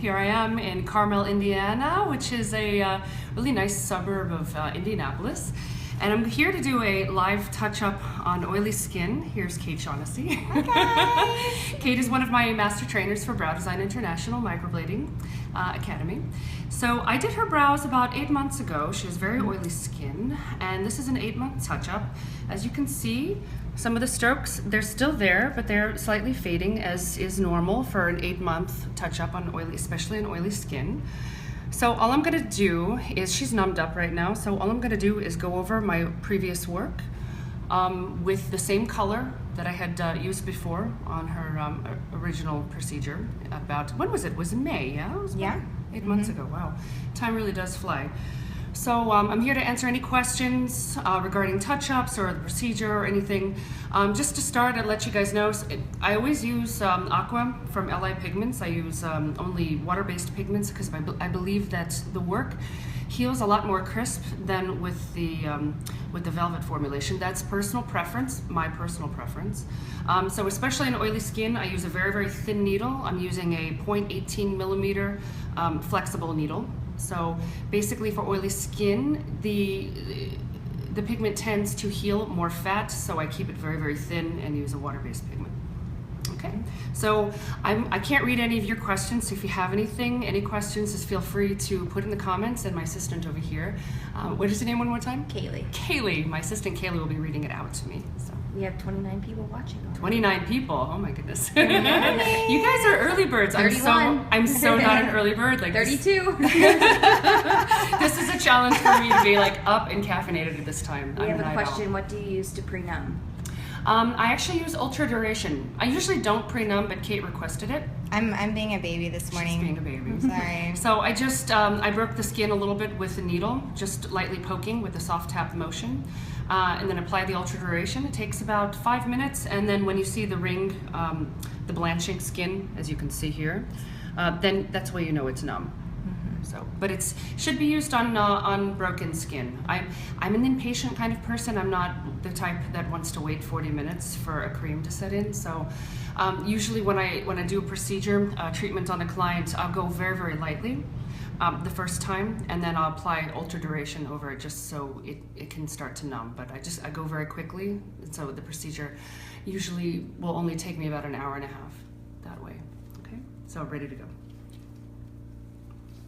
Here I am in Carmel, Indiana, which is a really nice suburb of Indianapolis. And I'm here to do a live touch-up on oily skin. Here's Kate Shaughnessy. Okay. Kate is one of my master trainers for Brow Design International Microblading Academy. So I did her brows about 8 months ago. She has very oily skin, and this is an 8-month touch-up. As you can see, some of the strokes, they're still there, but they're slightly fading, as is normal for an 8-month touch-up on oily, especially on oily skin. So all I'm gonna do is, she's numbed up right now, so all I'm gonna do is go over my previous work with the same color that I had used before on her original procedure about, when was it? Was it May, yeah? It was Yeah. 8 months ago, wow. Time really does fly. So I'm here to answer any questions regarding touch-ups or the procedure or anything. Just to start, I'd let you guys know, I always use Aqua from LI Pigments. I use only water-based pigments because I believe that the work heals a lot more crisp than with the velvet formulation. That's personal preference, my personal preference. So especially in oily skin, I use a very, very thin needle. I'm using a 0.18 millimeter flexible needle. So basically for oily skin, the pigment tends to heal more fat, so I keep it very, very thin and use a water-based pigment. Okay, so I can't read any of your questions, so if you have any questions, just feel free to put in the comments, and my assistant over here, what is your name one more time? Kaylee. Kaylee, my assistant Kaylee will be reading it out to me. So. We have 29 people watching. 29 people, oh my goodness. You guys are early birds. 31. I'm so not an early bird. Like 32. This is a challenge for me to be like up and caffeinated at this time. We have a question. What do you use to pre-numb? I actually use ultra duration. I usually don't pre-numb, but Kate requested it. I'm being a baby this morning. She's being a baby. I'm sorry. So I just, I broke the skin a little bit with a needle, just lightly poking with a soft tap motion, and then apply the ultra duration. It takes about 5 minutes, and then when you see the ring, the blanching skin, as you can see here, then that's where you know it's numb. So, but it should be used on broken skin. I'm an impatient kind of person. I'm not the type that wants to wait 40 minutes for a cream to set in. So, usually when I do a procedure, treatment on a client, I'll go very, very lightly the first time, and then I'll apply ultra duration over it just so it can start to numb. But I go very quickly, so the procedure usually will only take me about an hour and a half that way. Okay, so ready to go.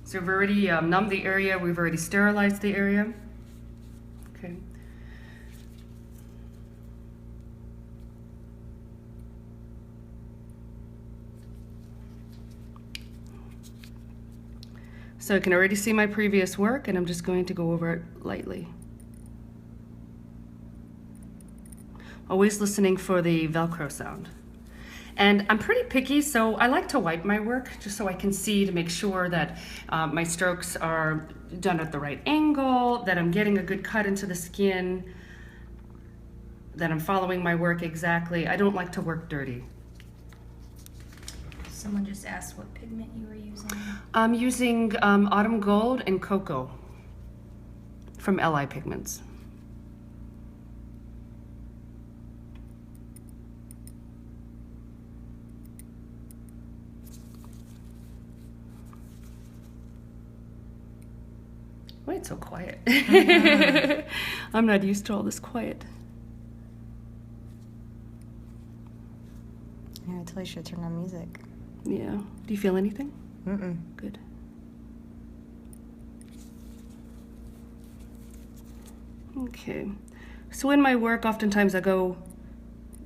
So we've already numbed the area, we've already sterilized the area. Okay. So I can already see my previous work, and I'm just going to go over it lightly. Always listening for the Velcro sound. And I'm pretty picky, so I like to wipe my work just so I can see to make sure that my strokes are done at the right angle, that I'm getting a good cut into the skin, that I'm following my work exactly. I don't like to work dirty. Someone just asked what pigment you were using. I'm using Autumn Gold and Cocoa from LI Pigments. Why it's so quiet? I'm not used to all this quiet. Yeah, I totally should turn on music. Yeah. Do you feel anything? Mm-mm. Good. Okay. So in my work, oftentimes I go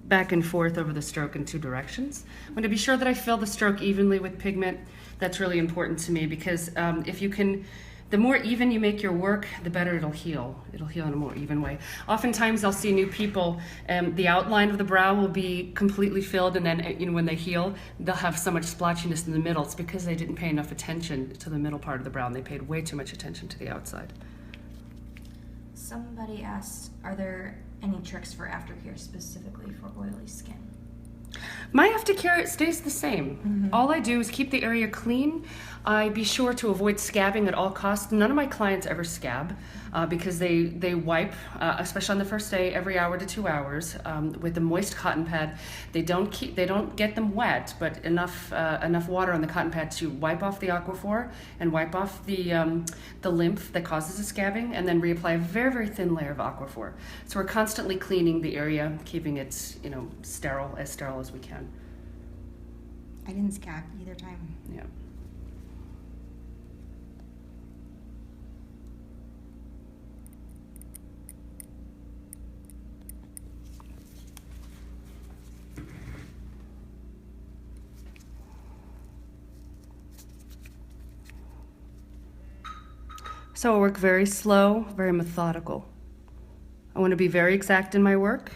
back and forth over the stroke in 2 directions. I'm going to be sure that I fill the stroke evenly with pigment. That's really important to me because if you can, the more even you make your work, the better it'll heal. It'll heal in a more even way. Oftentimes I'll see new people, the outline of the brow will be completely filled, and then when they heal, they'll have so much splotchiness in the middle. It's because they didn't pay enough attention to the middle part of the brow, and they paid way too much attention to the outside. Somebody asked, are there any tricks for aftercare specifically for oily skin? My aftercare stays the same. All I do is keep the area clean. I be sure to avoid scabbing at all costs. None of my clients ever scab because they wipe, especially on the first day, every hour to 2 hours with a moist cotton pad. They don't get them wet, but enough water on the cotton pad to wipe off the aquaphor and wipe off the lymph that causes the scabbing, and then reapply a very, very thin layer of aquaphor. So we're constantly cleaning the area, keeping it sterile as we can. I didn't scab either time. Yeah. So I work very slow, very methodical. I want to be very exact in my work.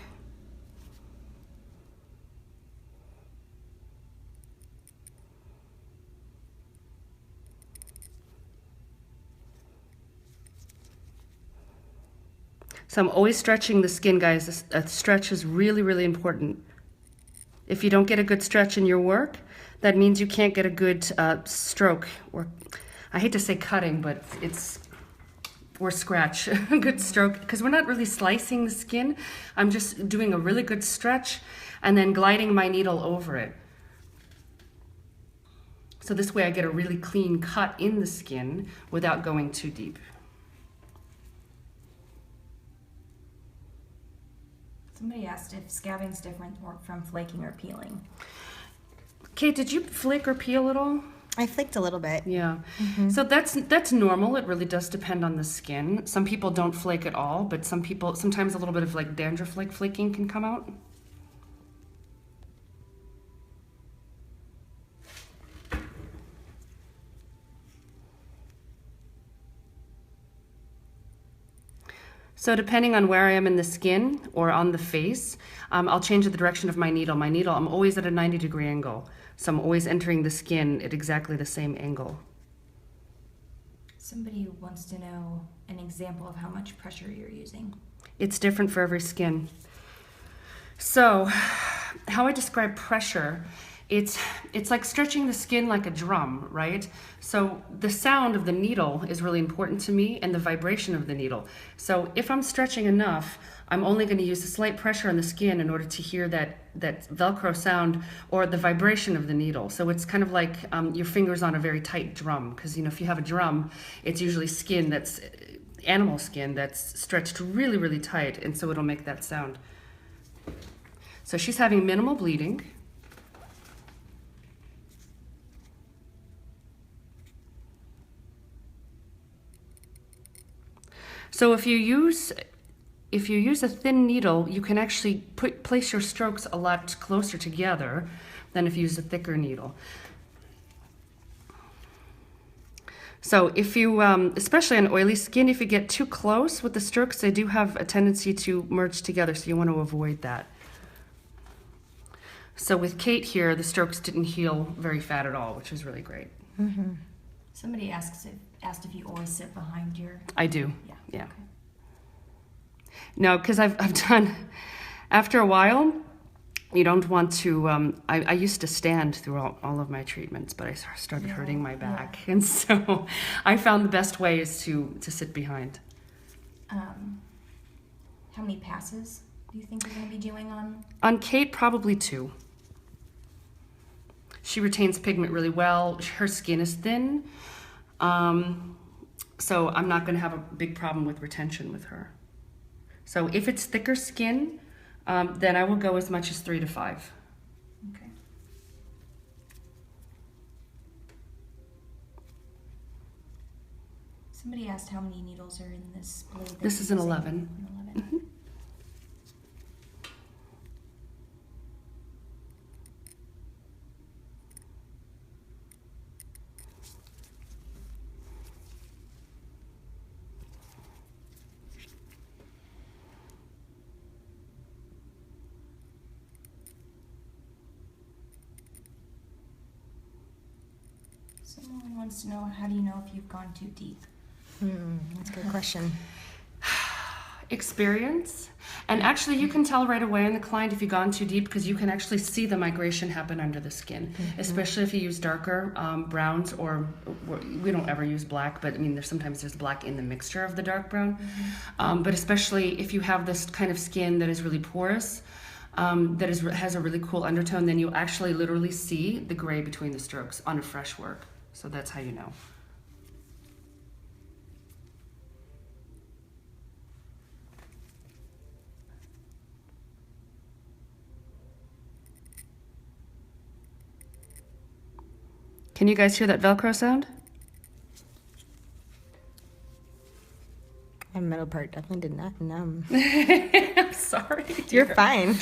So I'm always stretching the skin, guys. A stretch is really, really important. If you don't get a good stretch in your work, that means you can't get a good stroke, or I hate to say cutting, but or scratch, a good stroke, because we're not really slicing the skin. I'm just doing a really good stretch and then gliding my needle over it. So this way I get a really clean cut in the skin without going too deep. Somebody asked if scabbing's different from flaking or peeling. Kate, did you flake or peel at all? I flicked a little bit. Yeah. So that's normal. It really does depend on the skin. Some people don't flake at all, but sometimes a little bit of like dandruff like flaking can come out. So depending on where I am in the skin or on the face, I'll change the direction of my needle. My needle, I'm always at a 90-degree angle. So I'm always entering the skin at exactly the same angle. Somebody wants to know an example of how much pressure you're using. It's different for every skin. So how I describe pressure, it's like stretching the skin like a drum, right? So the sound of the needle is really important to me, and the vibration of the needle. So if I'm stretching enough, I'm only going to use a slight pressure on the skin in order to hear that Velcro sound or the vibration of the needle. So it's kind of like your fingers on a very tight drum, because if you have a drum, it's usually skin that's animal skin that's stretched really, really tight, and so it'll make that sound. So she's having minimal bleeding. So if you use a thin needle, you can actually place your strokes a lot closer together than if you use a thicker needle. So if you, especially on oily skin, if you get too close with the strokes, they do have a tendency to merge together, so you want to avoid that. So with Kate here, the strokes didn't heal very fat at all, which was really great. Mm-hmm. Somebody asked if you always sit behind your... I do. Yeah. Okay. No, because I've done, after a while, you don't want to, I used to stand through all of my treatments, but I started hurting my back. Yeah. And so I found the best way is to sit behind. How many passes do you think you're going to be doing on? On Kate, probably 2. She retains pigment really well. Her skin is thin. So I'm not going to have a big problem with retention with her. So if it's thicker skin, then I will go as much as 3 to 5. Okay. Somebody asked how many needles are in this blade. This is an 11. An 11. Mm-hmm. Someone wants to know, how do you know if you've gone too deep? That's a good question. Experience. And actually you can tell right away in the client if you've gone too deep, because you can actually see the migration happen under the skin, especially if you use darker browns, or we don't ever use black, but I mean sometimes there's black in the mixture of the dark brown. But especially if you have this kind of skin that is really porous, has a really cool undertone, then you'll actually literally see the gray between the strokes on a fresh work. So that's how you know. Can you guys hear that Velcro sound? The middle part definitely did not numb. I'm sorry. You're fine.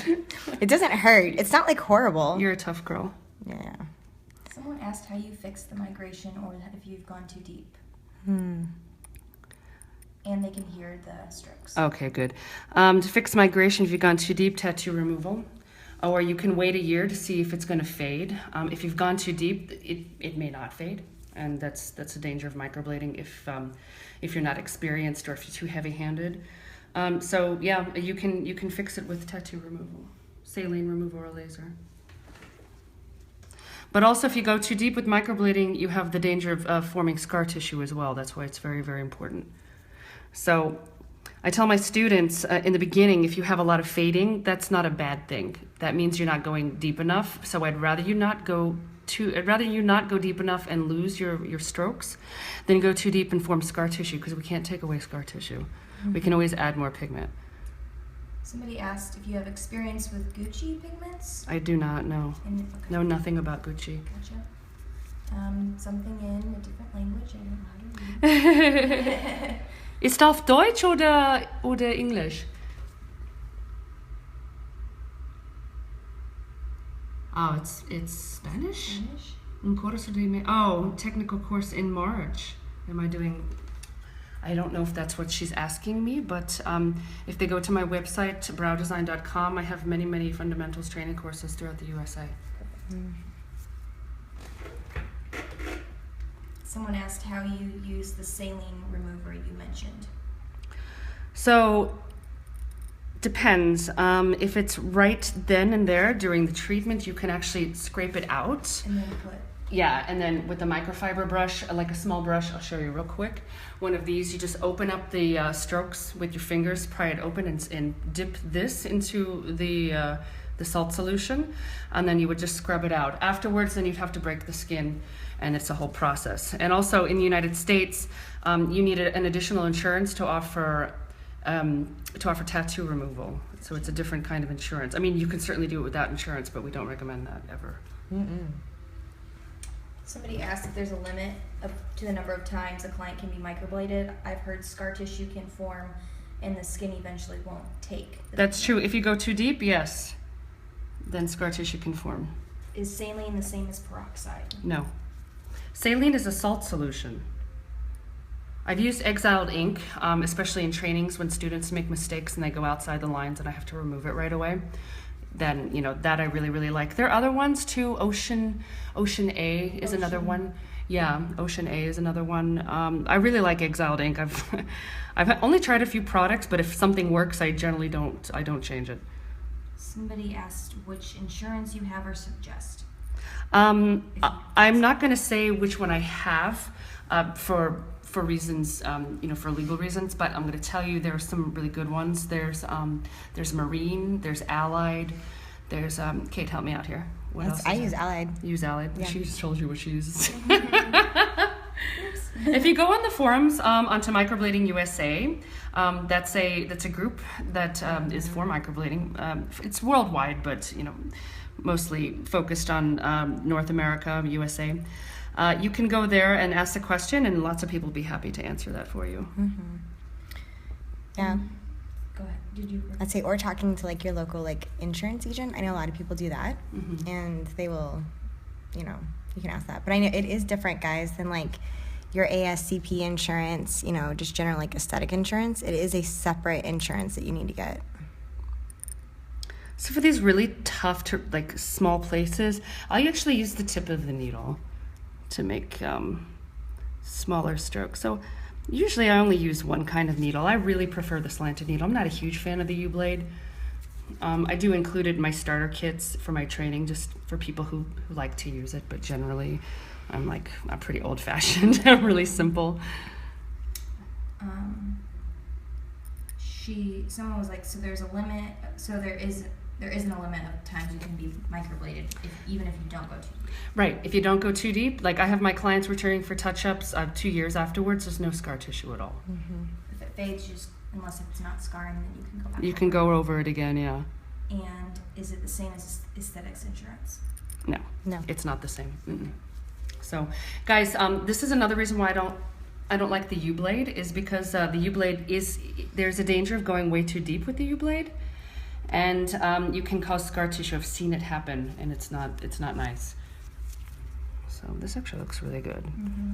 It doesn't hurt. It's not like horrible. You're a tough girl. Yeah. Someone asked how you fix the migration or if you've gone too deep. Hmm. And they can hear the strokes. Okay, good. To fix migration, if you've gone too deep, tattoo removal. Or you can wait a year to see if it's going to fade. If you've gone too deep, it may not fade, and that's the danger of microblading if you're not experienced or if you're too heavy-handed. So yeah, you can fix it with tattoo removal, saline removal, or laser. But also, if you go too deep with microblading, you have the danger of forming scar tissue as well. That's why it's very, very important. So I tell my students in the beginning, if you have a lot of fading, that's not a bad thing. That means you're not going deep enough. So I'd rather you not go deep enough and lose your strokes than go too deep and form scar tissue, because we can't take away scar tissue. We can always add more pigment. Somebody asked if you have experience with Gucci pigments. I do not know. Okay. Know nothing about Gucci. Gotcha. Something in a different language. I don't know how to read. Ist auf Deutsch oder English? Oh, it's Spanish? Spanish? Un curso de technical course in March. Am I doing? I don't know if that's what she's asking me, but if they go to my website, browdesign.com, I have many, many fundamentals training courses throughout the USA. Someone asked how you use the saline remover you mentioned. So, depends. If it's right then and there during the treatment, you can actually scrape it out. And then put. Yeah, and then with the microfiber brush, like a small brush, I'll show you real quick. One of these, you just open up the strokes with your fingers, pry it open, and dip this into the salt solution, and then you would just scrub it out. Afterwards, then you'd have to break the skin, and it's a whole process. And also in the United States, you need an additional insurance to offer tattoo removal. So it's a different kind of insurance. I mean, you can certainly do it without insurance, but we don't recommend that ever. Somebody asked if there's a limit to the number of times a client can be microbladed. I've heard scar tissue can form and the skin eventually won't take. That's true. If you go too deep, yes, then scar tissue can form. Is saline the same as peroxide? No. Saline is a salt solution. I've used exiled ink, especially in trainings when students make mistakes and they go outside the lines and I have to remove it right away. Then, that I really, really like. There are other ones too. Ocean A is another one. Yeah, Ocean A is another one. I really like exiled ink. I've only tried a few products, but if something works, I generally don't change it. Somebody asked which insurance you have or suggest. I'm not going to say which one I have for reasons, for legal reasons, but I'm going to tell you there are some really good ones. There's Marine, there's Allied, there's Kate, help me out here. What else? I use Allied. You use Allied. Yeah. She just told you what she uses. If you go on the forums onto Microblading USA, that's a group that is for microblading. It's worldwide, but mostly focused on North America, USA. You can go there and ask the question, and lots of people will be happy to answer that for you. Yeah. Go ahead. Did you? I'd say, or talking to your local insurance agent. I know a lot of people do that, and they will, you can ask that. But I know it is different, guys, than your ASCP insurance. Just general aesthetic insurance. It is a separate insurance that you need to get. So for these really tough, small places, I actually use the tip of the needle to make smaller strokes. So Usually I only use one kind of needle. I really prefer the slanted needle. I'm not a huge fan of the U-blade. I do include it in my starter kits for my training, just for people who like to use it, but generally I'm pretty old-fashioned. I'm really simple. Someone was like, so there's a limit, so there isn't a limit of times you can be microbladed, even if you don't go too deep. Right, if you don't go too deep, like I have my clients returning for touch-ups 2 years afterwards, there's no scar tissue at all. Mm-hmm. If it fades, unless it's not scarring, then you can go back. You can go over it again, yeah. And is it the same as aesthetics insurance? No, it's not the same. Mm-mm. So, guys, this is another reason why I don't like the U-blade, is because the U-blade there's a danger of going way too deep with the U-blade, and you can cause scar tissue. I've seen it happen, and it's not nice. So this actually looks really good. Mm-hmm.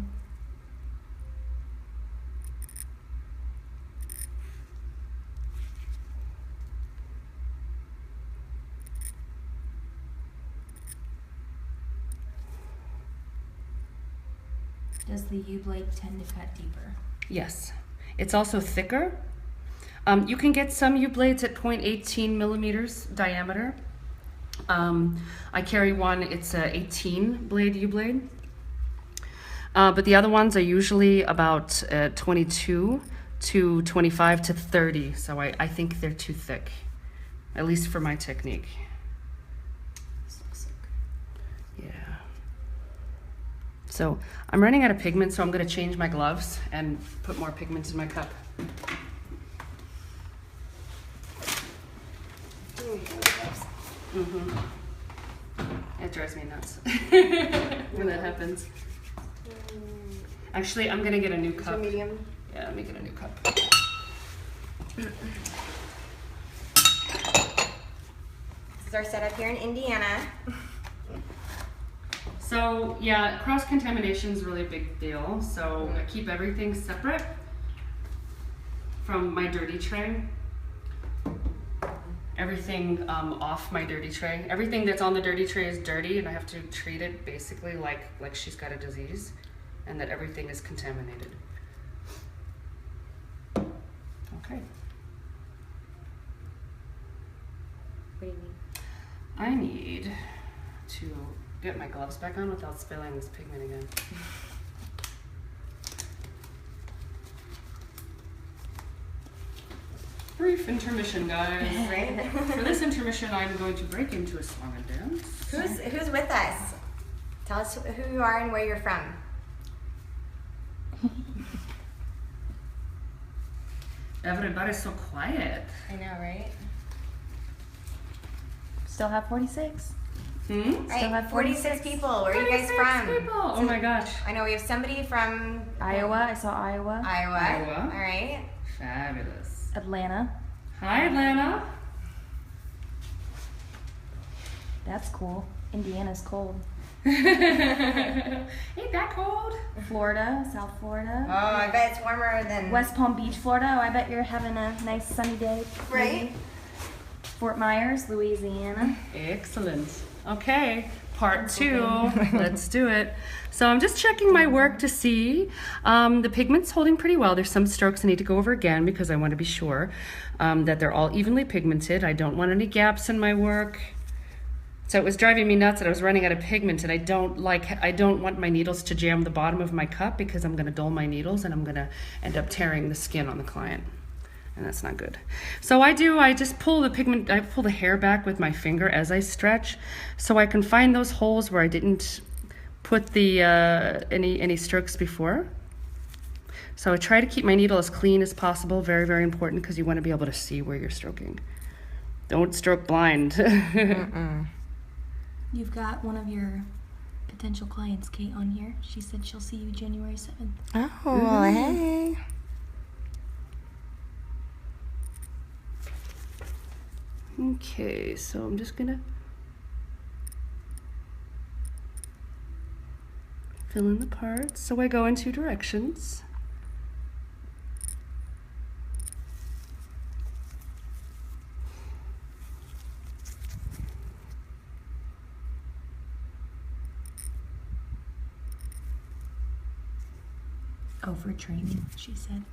Does the U-blade tend to cut deeper? Yes, it's also thicker. You can get some U-blades at 0.18 millimeters diameter. I carry one, it's a 18 blade U-blade. But the other ones are usually about 22 to 25 to 30. So I think they're too thick, at least for my technique. Yeah. So I'm running out of pigment, so I'm gonna change my gloves and put more pigment in my cup. Mm-hmm. It drives me nuts when that happens. Actually, I'm gonna get a new cup. Medium. Yeah, let me get a new cup. This is our setup here in Indiana. So yeah, cross-contamination is a really big deal. So I keep everything separate from my dirty tray. Everything off my dirty tray. Everything that's on the dirty tray is dirty, and I have to treat it basically like she's got a disease, and that everything is contaminated. Okay. What do you need? I need to get my gloves back on without spilling this pigment again. Brief intermission, guys. Right? For this intermission, I'm going to break into a song and dance. Who's with us? Tell us who you are and where you're from. Everybody's so quiet. I know, right? Still have 46. All right, have 46 people. Where are you guys 46 from? people. Oh my gosh. I know we have somebody from Iowa. I saw Iowa. Iowa. All right. Fabulous. Atlanta. Hi, Atlanta. That's cool. Indiana's cold. Ain't that cold? Florida. South Florida. Oh, I bet it's warmer than West Palm Beach, Florida. Oh, I bet you're having a nice sunny day. Right. Maybe. Fort Myers, Louisiana. Excellent. Okay, part 2. Let's do it. So I'm just checking my work to see. The pigment's holding pretty well. There's some strokes I need to go over again because I want to be sure that they're all evenly pigmented. I don't want any gaps in my work. So it was driving me nuts that I was running out of pigment, and I don't want my needles to jam the bottom of my cup because I'm going to dull my needles and I'm going to end up tearing the skin on the client. And that's not good. So I just pull the pigment, I pull the hair back with my finger as I stretch so I can find those holes where I didn't put the any strokes before. So I try to keep my needle as clean as possible, very, very important because you want to be able to see where you're stroking. Don't stroke blind. You've got one of your potential clients, Kate, on here. She said she'll see you January 7th. Oh, hey. Okay, so I'm just gonna fill in the parts. So I go in 2 directions. Oh, for training, she said.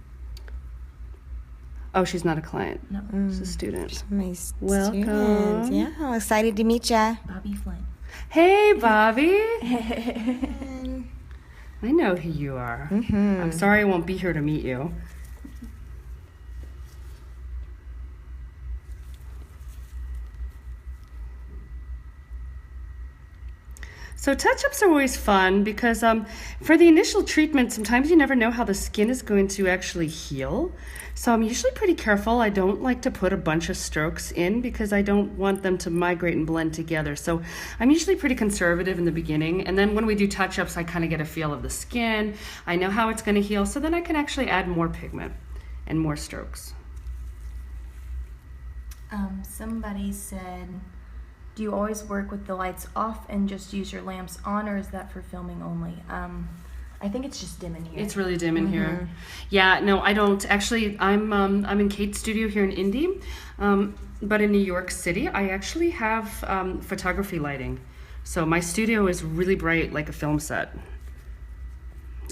Oh, she's not a client. No. She's a student. My Welcome. student. Yeah, I'm excited to meet ya. Bobby Flynn. Hey, Bobby. I know who you are. I'm sorry I won't be here to meet you. So touch-ups are always fun because for the initial treatment, sometimes you never know how the skin is going to actually heal. So I'm usually pretty careful. I don't like to put a bunch of strokes in because I don't want them to migrate and blend together. So I'm usually pretty conservative in the beginning. And then when we do touch-ups, I kind of get a feel of the skin. I know how it's going to heal. So then I can actually add more pigment and more strokes. Somebody said, do you always work with the lights off and just use your lamps on, or is that for filming only? I think it's just dim in here. It's really dim in here. Yeah, no, I don't. Actually, I'm in Kate's studio here in Indy, but in New York City, I actually have photography lighting. So my studio is really bright, like a film set.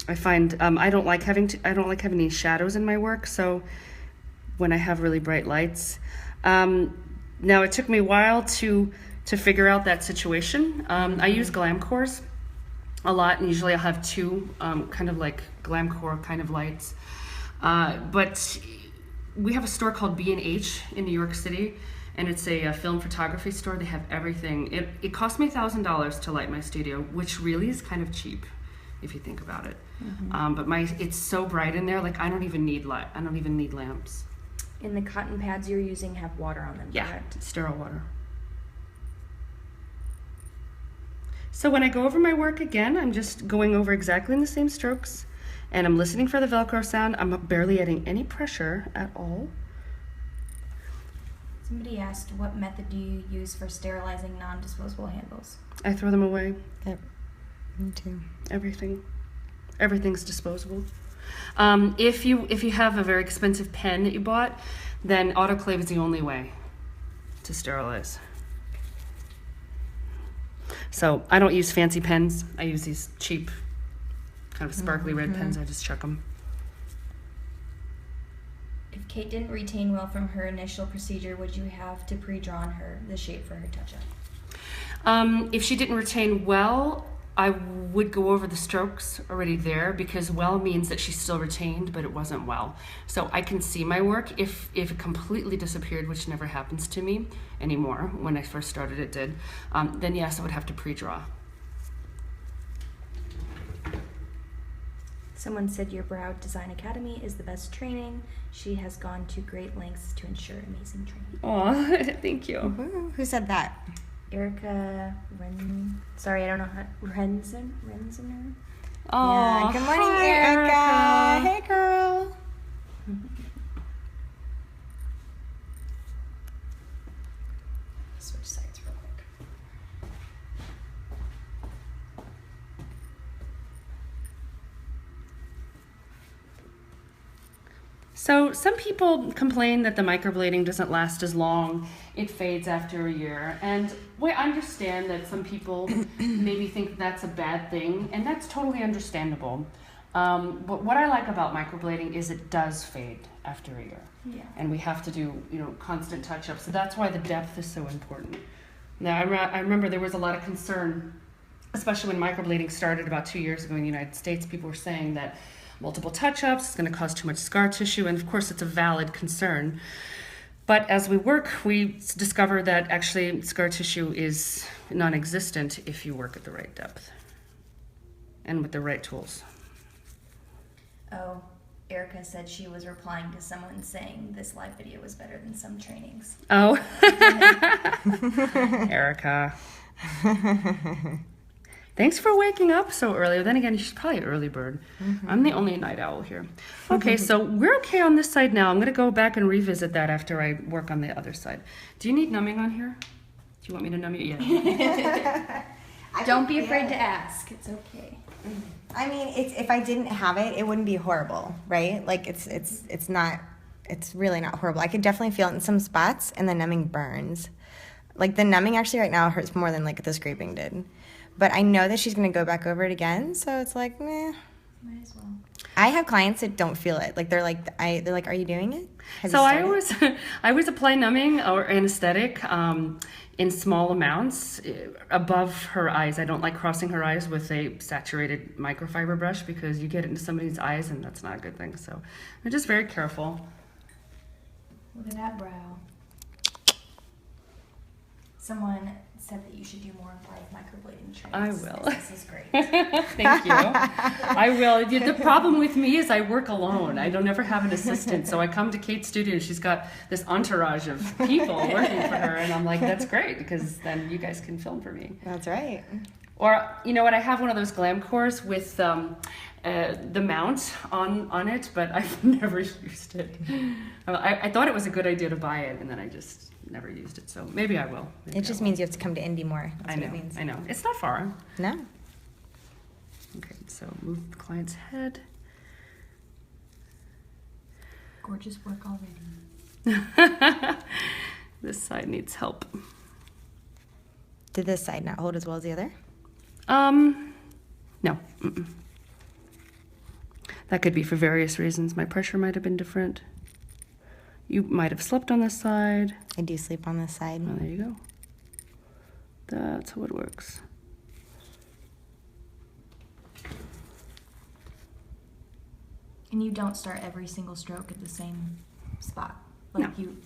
I find I don't like having any shadows in my work. So when I have really bright lights, now it took me a while to figure out that situation. I use glam cores a lot, and usually I'll have two kind of like glam core kind of lights. But we have a store called B&H in New York City, and it's a film photography store. They have everything. It cost me $1,000 to light my studio, which really is kind of cheap if you think about it. But it's so bright in there, like I don't even need light. I don't even need lamps. And the cotton pads you're using have water on them, Yeah, correct? sterile water. So when I go over my work again, I'm just going over exactly in the same strokes, and I'm listening for the Velcro sound. I'm barely adding any pressure at all. Somebody asked, what method do you use for sterilizing non-disposable handles? I throw them away. Yep. Me too. Everything's disposable. If you have a very expensive pen that you bought, then autoclave is the only way to sterilize. So I don't use fancy pens. I use these cheap, kind of sparkly red pens. I just chuck them. If Kate didn't retain well from her initial procedure, would you have to pre-draw on her the shape for her touch-up? If she didn't retain well, I would go over the strokes already there, because well means that she still retained, but it wasn't well. So I can see my work. If it completely disappeared, which never happens to me anymore, when I first started it did, then yes, I would have to pre-draw. Someone said your Brow Design Academy is the best training. She has gone to great lengths to ensure amazing training. Aw, thank you. Woo, who said that? Erica sorry, I don't know how. Renzener? Yeah. Good morning, hi, Erica. Hey, girl. Switch sides real quick. So some people complain that the microblading doesn't last as long. It fades after a year. And I understand that some people maybe think that's a bad thing, and that's totally understandable. But what I like about microblading is it does fade after a year. Yeah. And we have to do, constant touch-ups. So that's why the depth is so important. Now, I remember there was a lot of concern, especially when microblading started about 2 years ago in the United States. People were saying that multiple touch-ups is going to cause too much scar tissue, and of course it's a valid concern. But as we work, we discover that actually scar tissue is non-existent if you work at the right depth and with the right tools. Oh, Erica said she was replying to someone saying this live video was better than some trainings. Oh, Erica. Thanks for waking up so early. Then again, she's probably an early bird. I'm the only night owl here. Okay, so we're okay on this side now. I'm going to go back and revisit that after I work on the other side. Do you need numbing on here? Do you want me to numb you? Yeah. Don't be afraid to ask. It's okay. I mean, if I didn't have it, it wouldn't be horrible, right? Like it's really not horrible. I could definitely feel it in some spots, and the numbing burns. Like the numbing actually right now hurts more than like the scraping did. But I know that she's going to go back over it again, so it's like, meh. Might as well. I have clients that don't feel it. Like they're like, are you doing it? Have So you I started? always apply numbing or anesthetic in small amounts above her eyes. I don't like crossing her eyes with a saturated microfiber brush because you get it into somebody's eyes and that's not a good thing. So I'm just very careful. Look at that brow. Someone said that you should do more live microblading trainings. I will. This is great. Thank you. I will. The problem with me is I work alone. I don't ever have an assistant. So I come to Kate's studio and she's got this entourage of people working for her. And I'm like, that's great because then you guys can film for me. That's right. Or, you know what, I have one of those glam cores with the mount on it, but I've never used it. I thought it was a good idea to buy it and then I just never used it. So maybe I will. Maybe It just I will. means you have to come to Indy more. That's I what know, it means. I know. It's not far. No. Okay, so move the client's head. Gorgeous work already. This side needs help. Did this side not hold as well as the other? No. Mm-mm. That could be for various reasons. My pressure might have been different. You might have slept on this side. I do sleep on this side. Oh, there you go. That's how it works. And you don't start every single stroke at the same spot. Like No. you,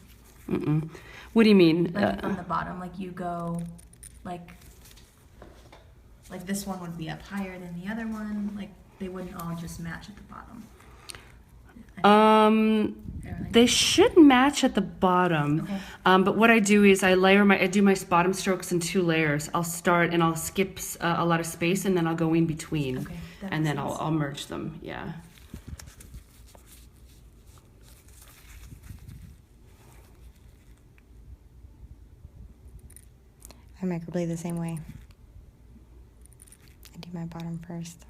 Mm-mm. What do you mean? like from the bottom, like you go, like this one would be up higher than the other one. Like they wouldn't all just match at the bottom. They should match at the bottom. Okay. But what I do is I do my bottom strokes in 2 layers. I'll start and I'll skip a lot of space and then I'll go in between. Okay, that And makes then sense. I'll merge them, yeah. I microblade the same way. I do my bottom first.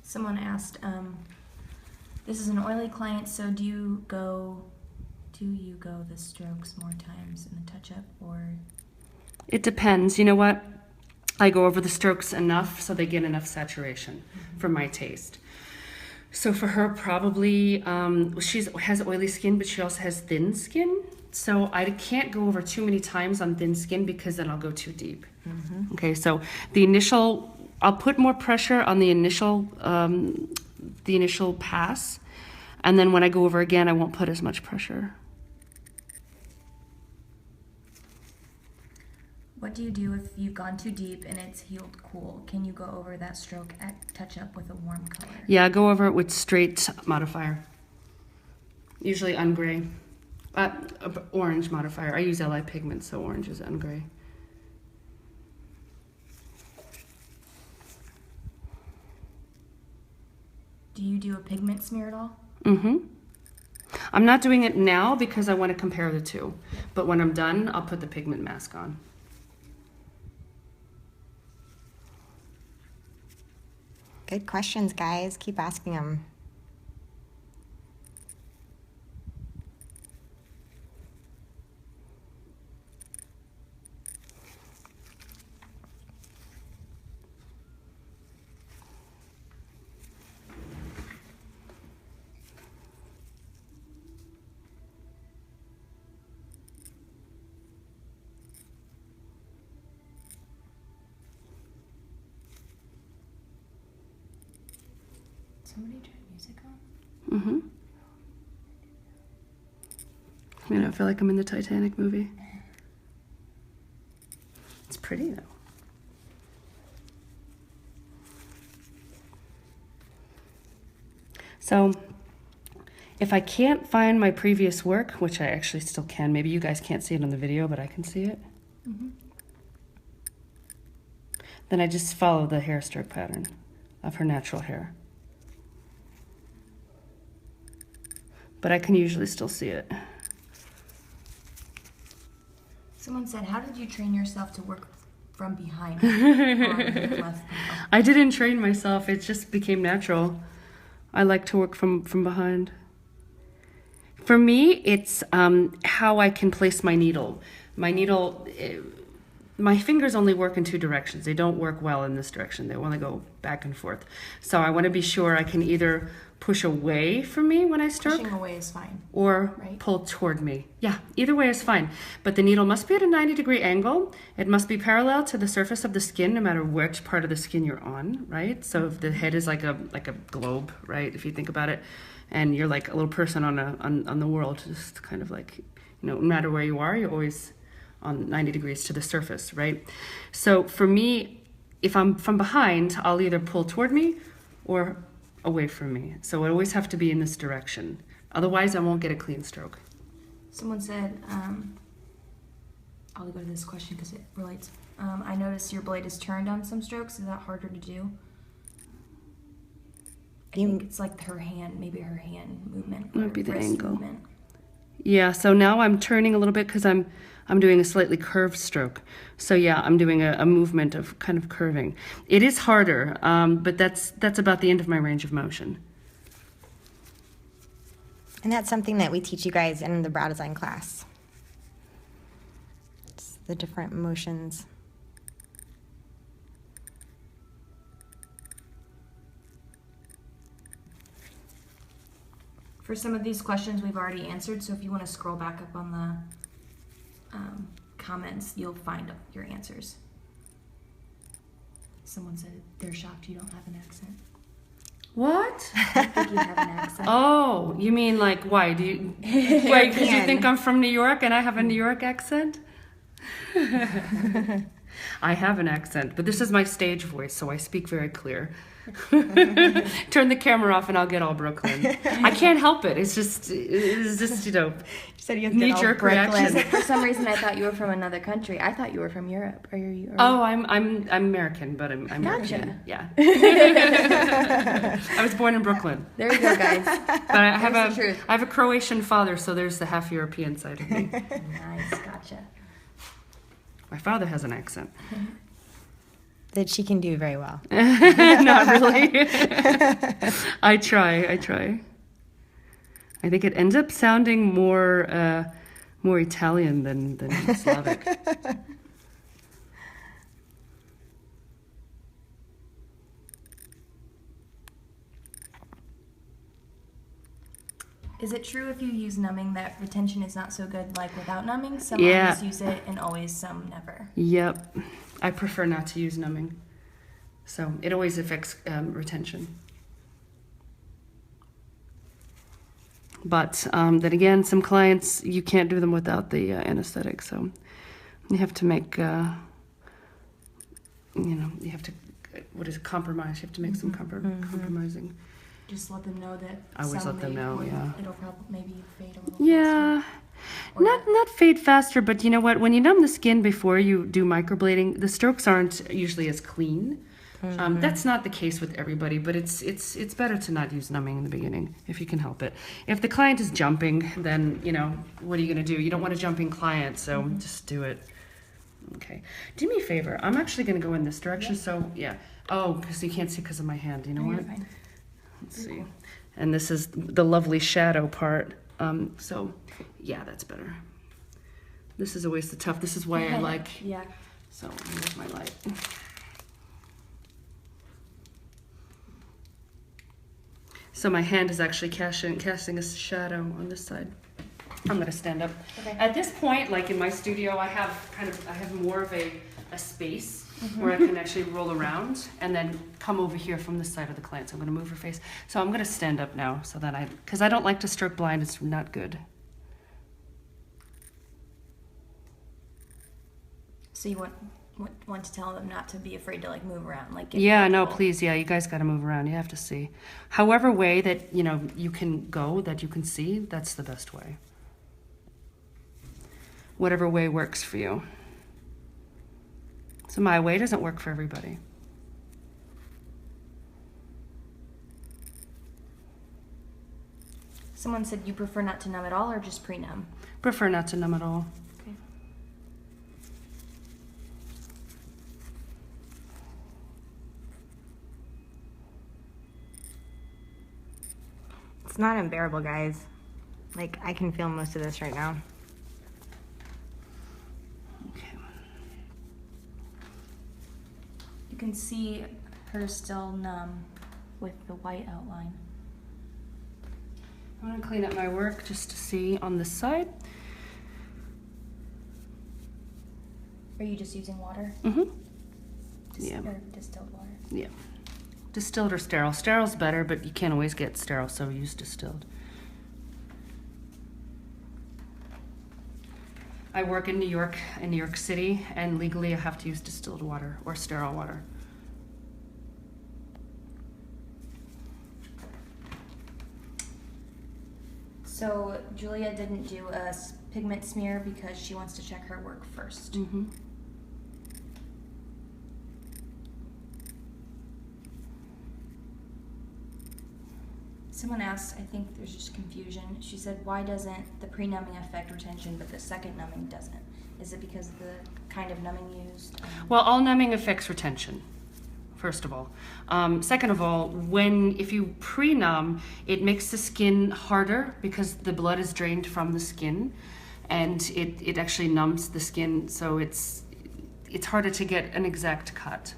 Someone asked, this is an oily client, so do you go the strokes more times in the touch-up, or? It depends. You know what? I go over the strokes enough so they get enough saturation for my taste. So for her, probably, she has oily skin, but she also has thin skin. So I can't go over too many times on thin skin because then I'll go too deep. Okay, so I'll put more pressure on the initial pass, and then when I go over again, I won't put as much pressure. What do you do if you've gone too deep and it's healed cool? Can you go over that stroke at touch-up with a warm color? Yeah, go over it with straight modifier. Usually ungray. Orange modifier. I use LI pigment, so orange is ungray. Do you do a pigment smear at all? Mm-hmm. I'm not doing it now because I want to compare the two. But when I'm done, I'll put the pigment mask on. Good questions, guys. Keep asking them. Somebody turn music on? Mm-hmm. I don't feel like I'm in the Titanic movie. It's pretty though. So if I can't find my previous work, which I actually still can, maybe you guys can't see it on the video, but I can see it. Then I just follow the hair stroke pattern of her natural hair. But I can usually still see it. Someone said, how did you train yourself to work from behind? Left. I didn't train myself, it just became natural. I like to work from behind. For me, it's how I can place my needle. My needle my fingers only work in two directions. They don't work well in this direction. They want to go back and forth. So I want to be sure I can either push away from me when I stroke, Pushing away is fine. or Right. pull toward me. Yeah, either way is fine. But the needle must be at a 90-degree angle. It must be parallel to the surface of the skin, no matter which part of the skin you're on, right? So if the head is like a globe, right? If you think about it, and you're like a little person on the world, just kind of like, no matter where you are, you're always on 90 degrees to the surface, right? So for me, if I'm from behind, I'll either pull toward me or away from me. So I always have to be in this direction. Otherwise, I won't get a clean stroke. Someone said, I'll go to this question because it relates. I noticed your blade is turned on some strokes. Is that harder to do? I think it's like her hand, maybe her hand movement. Might be the wrist angle. movement. Yeah, so now I'm turning a little bit because I'm doing a slightly curved stroke. So yeah, I'm doing a movement of kind of curving. It is harder, but that's about the end of my range of motion. And that's something that we teach you guys in the brow design class. It's the different motions. For some of these questions we've already answered, so if you want to scroll back up on the comments, you'll find your answers. Someone said they're shocked you don't have an accent. What? I think you have an accent. Oh, you mean like why? Do you why? Because you think I'm from New York and I have a New York accent? I have an accent, but this is my stage voice, so I speak very clear. Turn the camera off and I'll get all Brooklyn. I can't help it. It's just you know, said you knee-jerk reaction. For some reason, I thought you were from another country. I thought you were from Europe. Are you? Oh, I'm American, but I'm Gotcha. European. Yeah. I was born in Brooklyn, There you go, guys. but I have There's the truth. I have a Croatian father, so there's the half European side of me. Nice, gotcha. My father has an accent. That she can do very well. Not really. I try. I think it ends up sounding more Italian than Slavic. Is it true if you use numbing that retention is not so good like without numbing? Some Yeah. artists use it and always some never. Yep. I prefer not to use numbing. So it always affects retention. But then again, some clients, you can't do them without the anesthetic. So you have to make, you have to, compromise. You have to make some compromising. Just let them know that. I always let them know, yeah. It'll probably maybe fade a little. Yeah. faster. Or Not fade faster, but you know what? When you numb the skin before you do microblading, the strokes aren't usually as clean. That's not the case with everybody, but it's better to not use numbing in the beginning if you can help it. If the client is jumping, then what are you going to do? You don't want a jumping client, so just do it. Okay. Do me a favor. I'm actually going to go in this direction. So yeah. Oh, because you can't see because of my hand. You know No, what? you're fine. Let's see. And this is the lovely shadow part. So yeah, that's better. This is always the tough. This is why I like. Yeah. So here's my light. So my hand is actually casting a shadow on this side. I'm gonna stand up. Okay. At this point, like in my studio, I have more of a space where I can actually roll around and then come over here from this side of the client. So I'm gonna move her face. So I'm gonna stand up now so that because I don't like to stroke blind. It's not good. So you want to tell them not to be afraid to like move around, like. Yeah, no, please. Yeah, you guys got to move around. You have to see. However way that, you can go, that you can see, that's the best way. Whatever way works for you. So my way doesn't work for everybody. Someone said you prefer not to numb at all or just pre-numb. Prefer not to numb at all. Okay. It's not unbearable, guys. Like, I can feel most of this right now. Okay. can see her still numb with the white outline. I'm gonna clean up my work just to see on this side. Are you just using water? Mm-hmm. Yeah. Or distilled water? Yeah. Distilled or sterile. Sterile's better, but you can't always get sterile, so we use distilled. I work in New York City, and legally I have to use distilled water or sterile water. So Julia didn't do a pigment smear because she wants to check her work first. Mm-hmm. Someone asked, I think there's just confusion. She said, why doesn't the pre-numbing affect retention, but the second numbing doesn't? Is it because of the kind of numbing used? Well, all numbing affects retention, first of all. Second of all, if you pre-numb, it makes the skin harder because the blood is drained from the skin, and it actually numbs the skin, so it's harder to get an exact cut.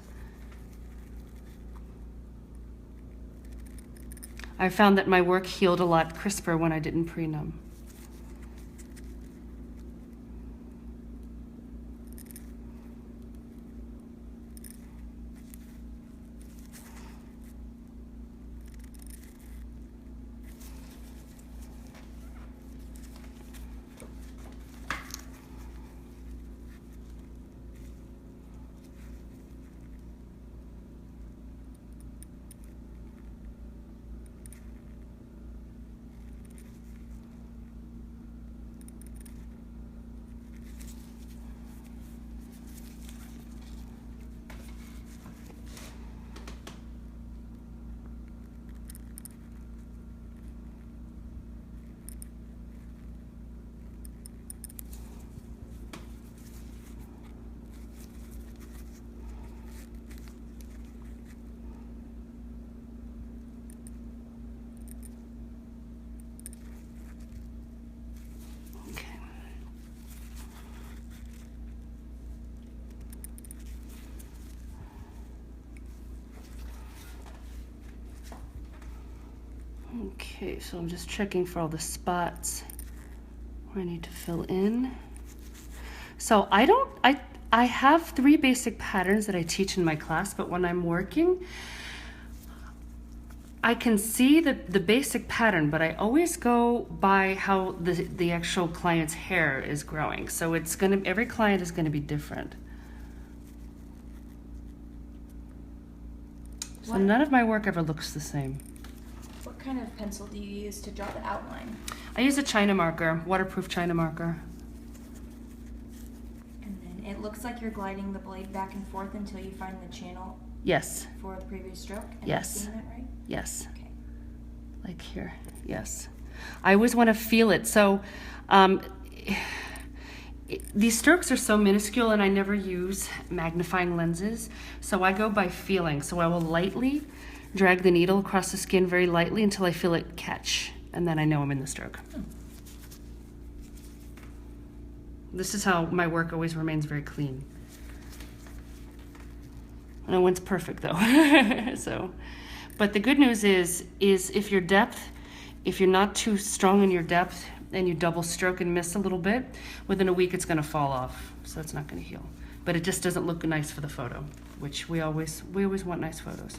I found that my work healed a lot crisper when I didn't pre-numb. Okay, so I'm just checking for all the spots where I need to fill in. So I have 3 basic patterns that I teach in my class, but when I'm working, I can see the basic pattern, but I always go by how the actual client's hair is growing. So every client is gonna be different. So none of my work ever looks the same. What kind of pencil do you use to draw the outline? I use a China marker, waterproof China marker. And then it looks like you're gliding the blade back and forth until you find the channel. Yes. For the previous stroke? Am Yes. I seeing that right? Yes. Okay. Like here, yes. I always want to feel it. So these strokes are so minuscule, and I never use magnifying lenses, so I go by feeling. So I will lightly drag the needle across the skin very lightly until I feel it catch, and then I know I'm in the stroke. This is how my work always remains very clean. No one's perfect though. So, but the good news is if you're not too strong in your depth and you double stroke and miss a little bit, within a week it's gonna fall off. So it's not gonna heal. But it just doesn't look nice for the photo, which we always want nice photos.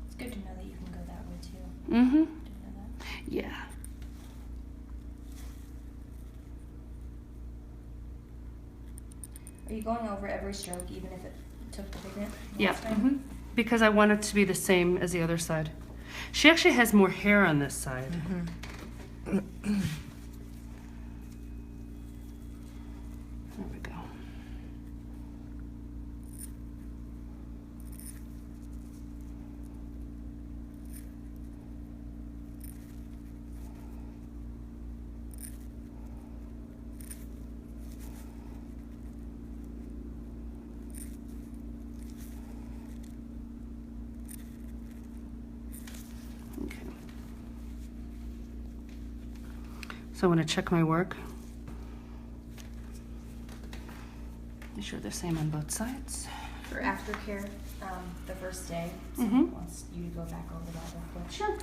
It's good to know that you can go that way too. Mm-hmm. Didn't know that. Yeah. Are you going over every stroke even if it took the pigment? Yeah. last time? Mm-hmm. Because I want it to be the same as the other side. She actually has more hair on this side. There we go. So I want to check my work. Make sure they're same on both sides. For aftercare, the first day, Mhm. someone wants you to go back over that real quick. Sure.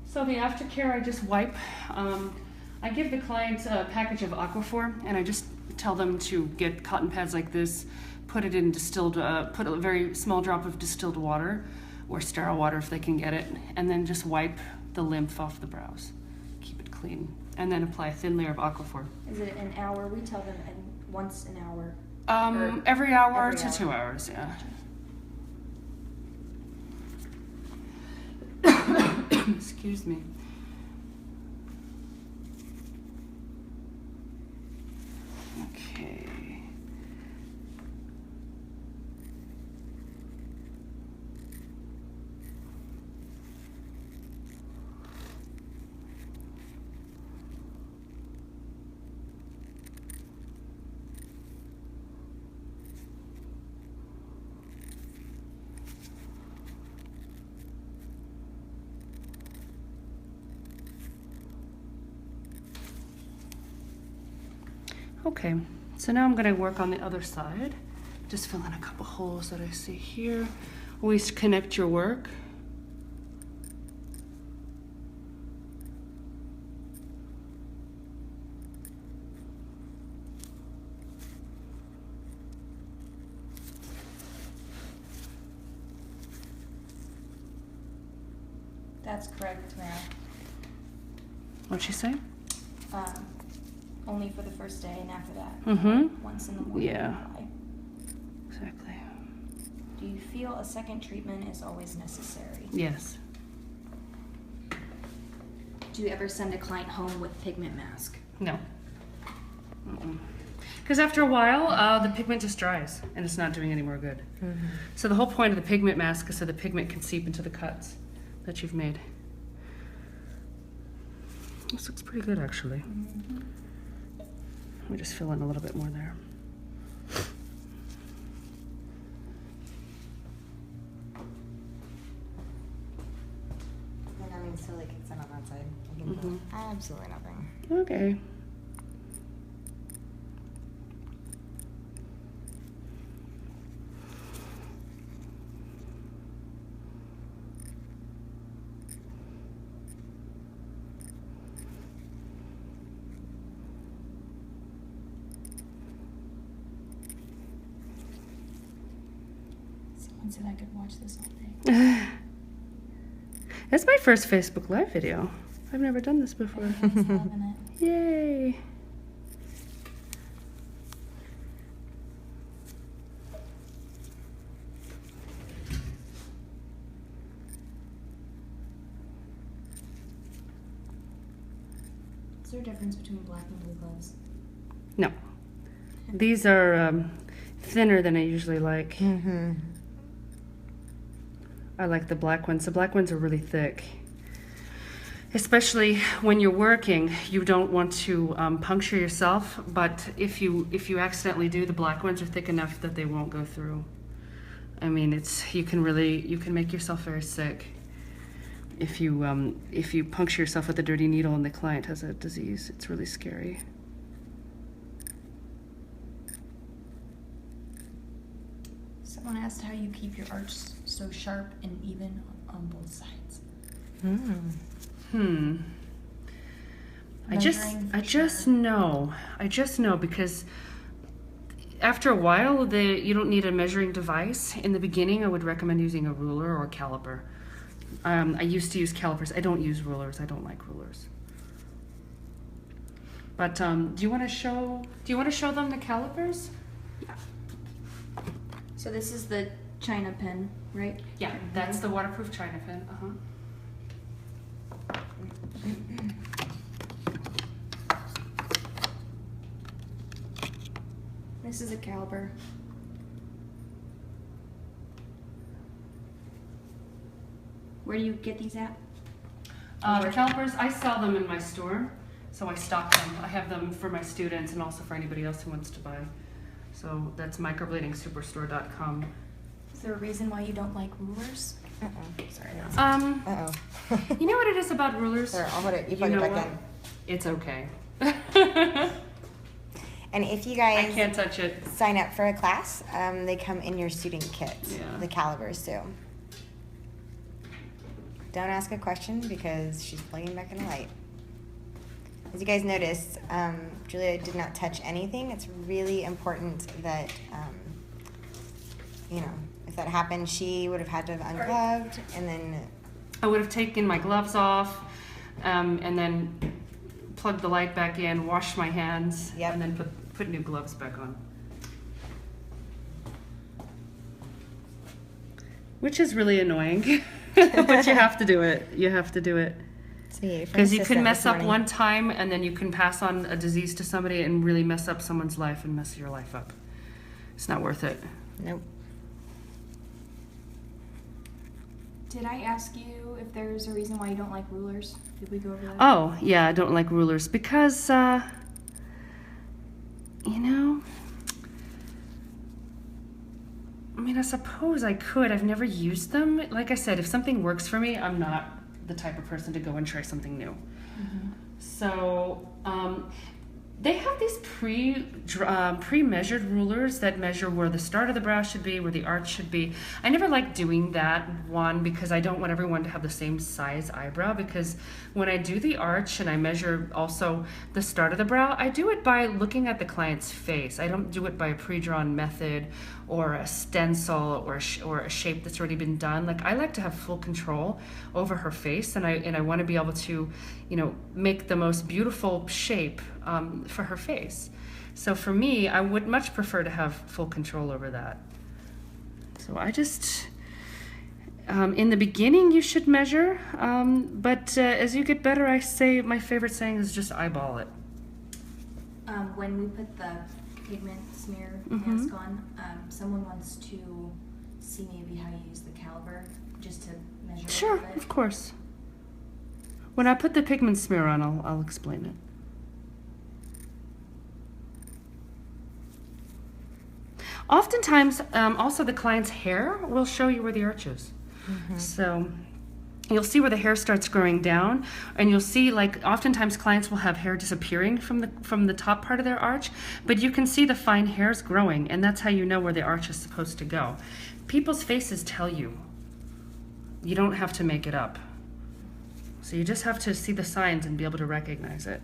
So the aftercare, I just wipe. I give the client a package of Aquaphor, and I just tell them to get cotton pads like this, put it in distilled, put a very small drop of distilled water, or sterile water if they can get it, and then just wipe the lymph off the brows. Keep it clean, and then apply a thin layer of Aquaphor. Is it an hour? We tell them once an hour. Every hour every to hour. 2 hours, yeah. Excuse me. Okay. Okay, so now I'm going to work on the other side. Just fill in a couple holes that I see here. Always connect your work. That's correct, ma'am. What'd she say? Only for the first day, and after that, Mm-hmm. once in the morning. Yeah. Apply. Exactly. Do you feel a second treatment is always necessary? Yes. Do you ever send a client home with pigment mask? No. Because after a while, the pigment just dries, and it's not doing any more good. Mm-hmm. So the whole point of the pigment mask is so the pigment can seep into the cuts that you've made. This looks pretty good, actually. Mm-hmm. Let me just fill in a little bit more there. And I mean, so like it's in on that side. I can Mhm. feel absolutely nothing. Okay. Someone said I could watch this all day. It's my first Facebook Live video. I've never done this before. Everyone's loving it. Yay! Is there a difference between black and blue gloves? No. These are thinner than I usually like. Mm-hmm. I like the black ones. The black ones are really thick. Especially when you're working, you don't want to puncture yourself, but if you accidentally do, the black ones are thick enough that they won't go through. I mean, you can make yourself very sick if you puncture yourself with a dirty needle and the client has a disease. It's really scary. Someone asked how you keep your arch so sharp and even on both sides. Mm. I just know because after a while you don't need a measuring device. In the beginning, I would recommend using a ruler or a caliper. I used to use calipers. I don't use rulers. I don't like rulers. But do you want to show them the calipers? Yeah. So this is the China pen, right? Yeah, that's the waterproof China pen. This is a caliper. Where do you get these at? The calipers, I sell them in my store, so I stock them. I have them for my students and also for anybody else who wants to buy. So that's microbladingsuperstore.com. Is there a reason why you don't like rulers? Sorry. Um, Uh-oh. you know what it is about rulers? There, I'll hold it. You You plug know it back what? in. It's okay. And if you I guys can't touch it. sign up for a class, they come in your student kit, Yeah. the calibers too. Don't ask a question because she's plugging back in a light. As you guys noticed, Julia did not touch anything. It's really important that, if that happened, she would have had to have ungloved and then... I would have taken my gloves off and then plugged the light back in, washed my hands, Yep. and then put new gloves back on. Which is really annoying, but you have to do it. You have to do it. Because you can mess up one time and then you can pass on a disease to somebody and really mess up someone's life and mess your life up. It's not worth it. Nope. Did I ask you if there's a reason why you don't like rulers? Did we go over that? Oh, yeah, I don't like rulers because, I suppose I could. I've never used them. Like I said, if something works for me, I'm not the type of person to go and try something new. Mm-hmm. So, they have these pre-measured rulers that measure where the start of the brow should be, where the arch should be. I never like doing that one because I don't want everyone to have the same size eyebrow, because when I do the arch and I measure also the start of the brow, I do it by looking at the client's face. I don't do it by a pre-drawn method or a stencil or a shape that's already been done. Like, I like to have full control over her face, and I want to be able to, make the most beautiful shape for her face. So for me, I would much prefer to have full control over that. So I just, in the beginning you should measure, but as you get better, I say my favorite saying is just eyeball it. When we put the pigment smear Mm-hmm. mask on, someone wants to see maybe how you use the caliber just to measure a Sure, little bit. of course. When I put the pigment smear on, I'll explain it. Oftentimes, also the client's hair will show you where the arch is. Mm-hmm. So you'll see where the hair starts growing down, and you'll see, like, oftentimes clients will have hair disappearing from the top part of their arch, but you can see the fine hairs growing, and that's how you know where the arch is supposed to go. People's faces tell you. You don't have to make it up. So you just have to see the signs and be able to recognize it.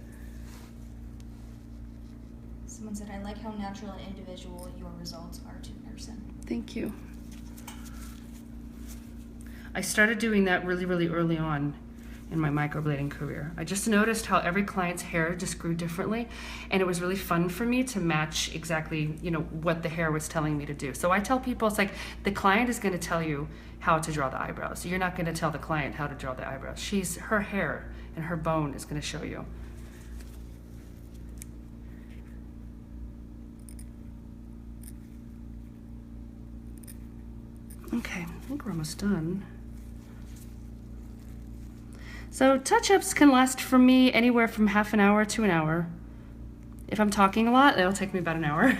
Someone said, I like how natural and individual your results are to person. Thank you. I started doing that really, really early on in my microblading career. I just noticed how every client's hair just grew differently, and it was really fun for me to match exactly, what the hair was telling me to do. So I tell people, it's like the client is going to tell you how to draw the eyebrows. You're not going to tell the client how to draw the eyebrows. Her hair and her bone is going to show you. Okay, I think we're almost done. So touch-ups can last for me anywhere from half an hour to an hour. If I'm talking a lot, it'll take me about an hour.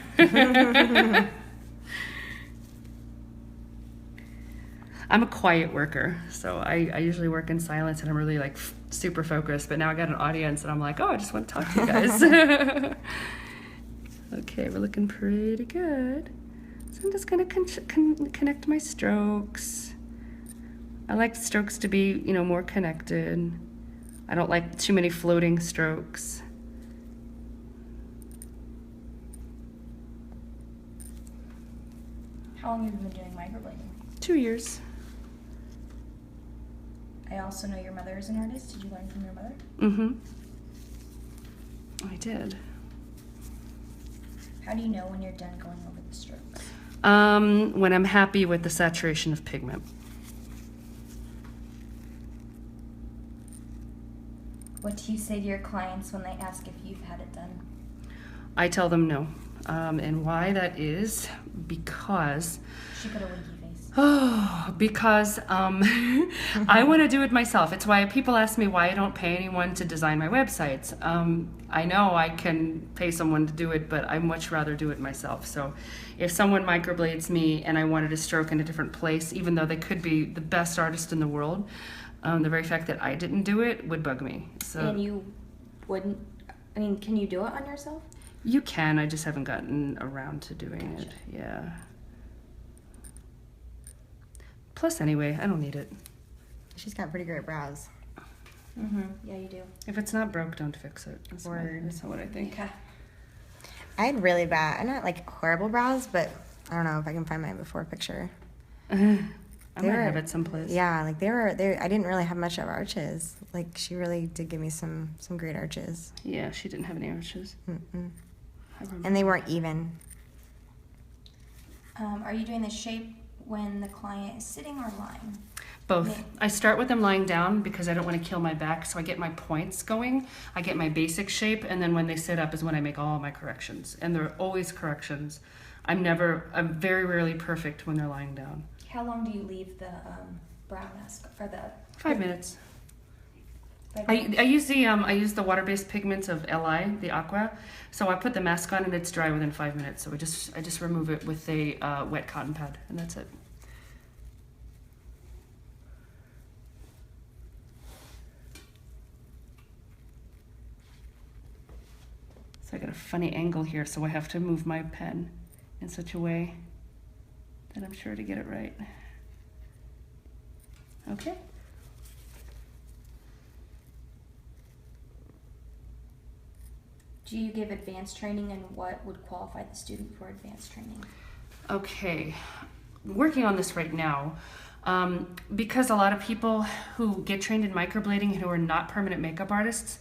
I'm a quiet worker, so I usually work in silence, and I'm really super focused, but now I got an audience and I'm like, oh, I just want to talk to you guys. Okay, we're looking pretty good. So I'm just gonna connect my strokes. I like strokes to be, more connected. I don't like too many floating strokes. How long have you been doing microblading? 2 years. I also know your mother is an artist. Did you learn from your mother? Mm-hmm. I did. How do you know when you're done going over the strokes? When I'm happy with the saturation of pigment. What do you say to your clients when they ask if you've had it done? I tell them no. And why that is because... She put a winky face. Oh, because I want to do it myself. It's why people ask me why I don't pay anyone to design my websites. I know I can pay someone to do it, but I much rather do it myself. So if someone microblades me and I wanted to stroke in a different place, even though they could be the best artist in the world, the very fact that I didn't do it would bug me. So And you wouldn't, I mean, can you do it on yourself? You can, I just haven't gotten around to doing it. Yeah. Plus, anyway, I don't need it. She's got pretty great brows. Yeah, you do. If it's not broke, don't fix it. That's Word. what I think. Okay. I had really bad, not like horrible brows, but I don't know if I can find my before picture. I They might were- have it someplace. Yeah, like they I didn't really have much of arches. Like she really did give me some great arches. Yeah, she didn't have any arches. Mm-mm. I remember. And they weren't even. Are you doing the shape when the client is sitting or lying? Both. Yeah. I start with them lying down because I don't want to kill my back, so I get my points going. I get my basic shape, and then when they sit up is when I make all my corrections. And they're always corrections. I'm very rarely perfect when they're lying down. How long do you leave the brow mask or the 5 minutes. 5 I minutes? I use the water-based pigments of Li, the Aqua. So I put the mask on and it's dry within 5 minutes. So I just remove it with a wet cotton pad, and that's it. So I got a funny angle here, so I have to move my pen in such a way that I'm sure to get it right. Okay. Do you give advanced training, and what would qualify the student for advanced training? Okay, working on this right now. Because a lot of people who get trained in microblading and who are not permanent makeup artists,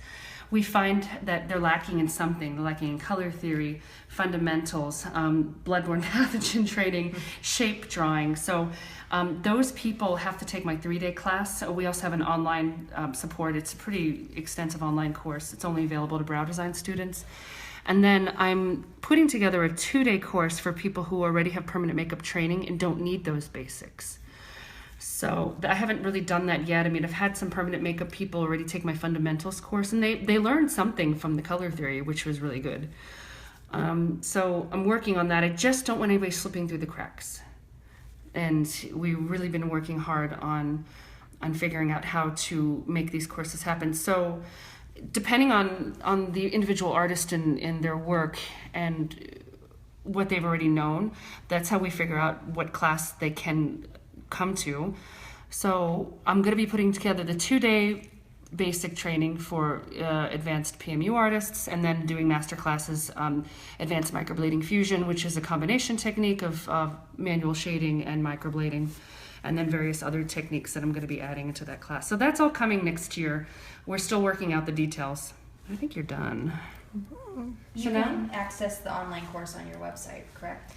we find that they're lacking in something. They're lacking in color theory, fundamentals, bloodborne pathogen training, shape drawing. So those people have to take my 3-day class. So we also have an online support. It's a pretty extensive online course. It's only available to brow design students. And then I'm putting together a 2-day course for people who already have permanent makeup training and don't need those basics. So I haven't really done that yet. I mean, I've had some permanent makeup people already take my fundamentals course, and they learned something from the color theory, which was really good. So I'm working on that. I just don't want anybody slipping through the cracks. And we've really been working hard on figuring out how to make these courses happen. So depending on the individual artist and their work and what they've already known, that's how we figure out what class they can come to. So I'm going to be putting together the 2-day basic training for advanced PMU artists, and then doing master classes, advanced microblading fusion, which is a combination technique of manual shading and microblading, and then various other techniques that I'm going to be adding into that class. So that's all coming next year. We're still working out the details. I think you're done. You can access the online course on your website, correct?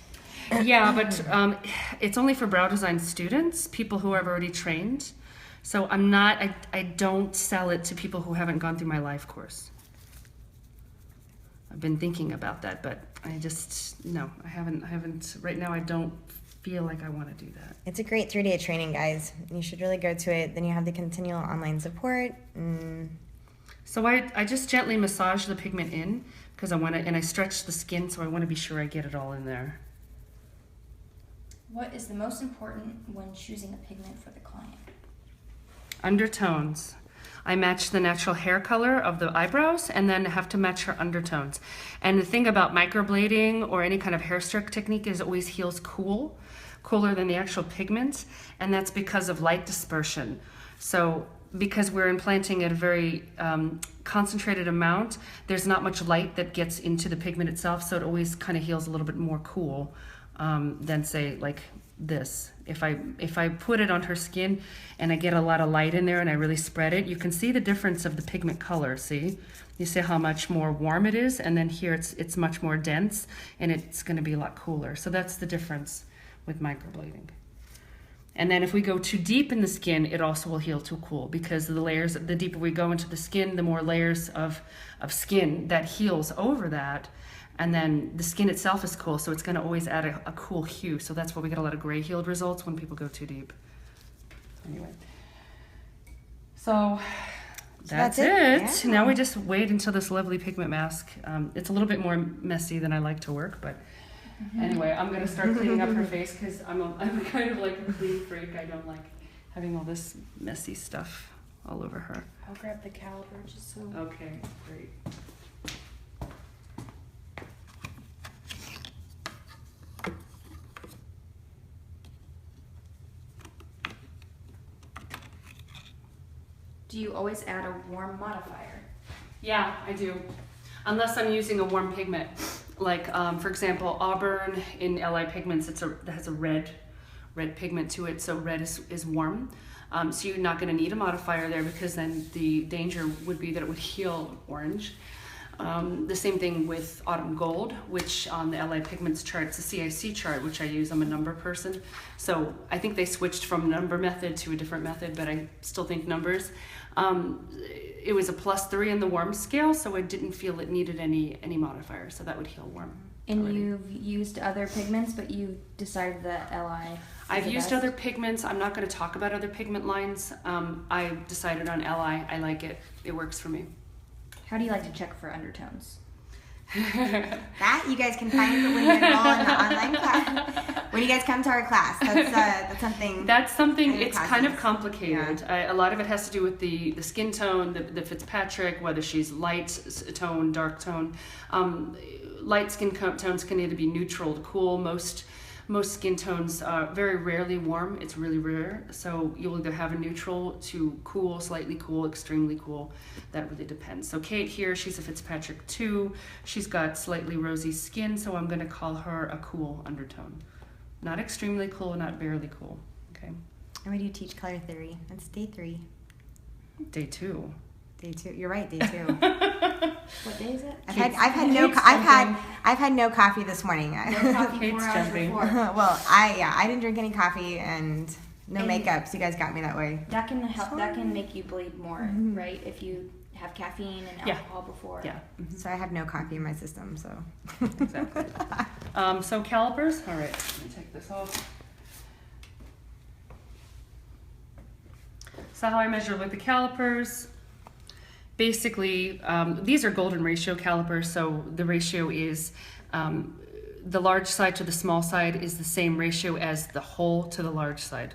Yeah, but it's only for brow design students, people who have already trained. So I don't sell it to people who haven't gone through my live course. I've been thinking about that, but I haven't, right now I don't feel like I want to do that. It's a great 3-day training, guys. You should really go to it. Then you have the continual online support. So I just gently massage the pigment in because and I stretch the skin, so I want to be sure I get it all in there. What is the most important when choosing a pigment for the client? Undertones. I match the natural hair color of the eyebrows and then have to match her undertones. And the thing about microblading or any kind of hair stroke technique is it always heals cooler than the actual pigments, and that's because of light dispersion. So because we're implanting at a very concentrated amount, there's not much light that gets into the pigment itself, so it always kind of heals a little bit more cool than say like this. If I put it on her skin and I get a lot of light in there and I really spread it, you can see the difference of the pigment color. See, you see how much more warm it is, and then here it's much more dense and it's going to be a lot cooler. So that's the difference with microblading. And then if we go too deep in the skin, it also will heal too cool, because the deeper we go into the skin, the more layers of skin that heals over that. And then the skin itself is cool, so it's going to always add a cool hue. So that's why we get a lot of gray healed results when people go too deep. Anyway, so that's it. Yeah. Now we just wait until this lovely pigment mask. It's a little bit more messy than I like to work, but anyway, I'm going to start cleaning up her face because I'm kind of like a clean freak. I don't like having all this messy stuff all over her. I'll grab the caliper just so. Okay, great. Do you always add a warm modifier? Yeah, I do. Unless I'm using a warm pigment. Like, for example, Auburn in LI Pigments, it has a red pigment to it, so red is warm. So you're not going to need a modifier there, because then the danger would be that it would heal orange. The same thing with Autumn Gold, which on the LI Pigments chart, it's a CIC chart, which I use. I'm a number person. So I think they switched from number method to a different method, but I still think numbers. It was a +3 in the warm scale, so I didn't feel it needed any modifier, so that would heal warm. And already. you've used other pigments, but you decided that LI. I've the used best? other pigments. I'm not going to talk about other pigment lines. I decided on LI. I like it. It works for me. How do you like to check for undertones? That you guys can find when you enroll in the online class. When you guys come to our class, that's something. That's something. in the It's kind of classes. complicated. A lot of it has to do with the skin tone, the Fitzpatrick, whether she's light tone, dark tone. Light skin tones can either be neutral to cool. Most skin tones are very rarely warm. It's really rare. So you'll either have a neutral to cool, slightly cool, extremely cool. That really depends. So Kate here, she's a Fitzpatrick 2. She's got slightly rosy skin, so I'm going to call her a cool undertone. Not extremely cool, not barely cool. Okay. And we do teach color theory. That's day 3. Day 2. Day 2. You're right. Day 2. What day is it? I've had no coffee this morning. No coffee Kate's 4 hours jumping. before. Well, I didn't drink any coffee and no And- makeup, so you guys got me that way. That can help. That can make you bleed more, right? If you have caffeine and Yeah. alcohol before. Yeah. So I have no coffee in my system. So Exactly. So calipers. All right. Let me take this off. So how I measure with the calipers. Basically, these are golden ratio calipers, so the ratio is the large side to the small side is the same ratio as the whole to the large side.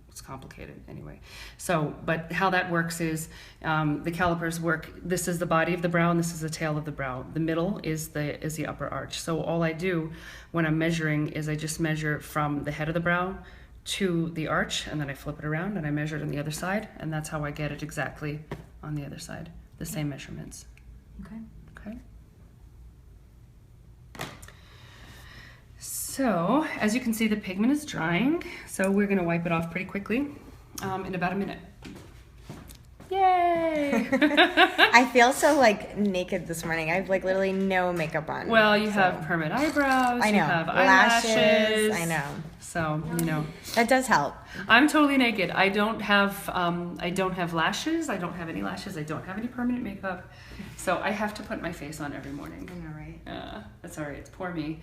It's complicated anyway. So, but how that works is the calipers work. This is the body of the brow, and this is the tail of the brow. The middle is the upper arch. So all I do when I'm measuring is I just measure from the head of the brow to the arch, and then I flip it around and I measure it on the other side, and that's how I get it exactly on the other side. The same measurements. Okay. Okay. So, as you can see, the pigment is drying, so we're going to wipe it off pretty quickly in about a minute. Yay! I feel so like naked this morning. I have like literally no makeup on. Well, you so. have permanent eyebrows, I know. you have Lashes. eyelashes. I know. So, you know. That does help. I'm totally naked. I don't have lashes. I don't have any lashes. I don't have any permanent makeup. So I have to put my face on every morning. I know, right? That's all right. It's poor me.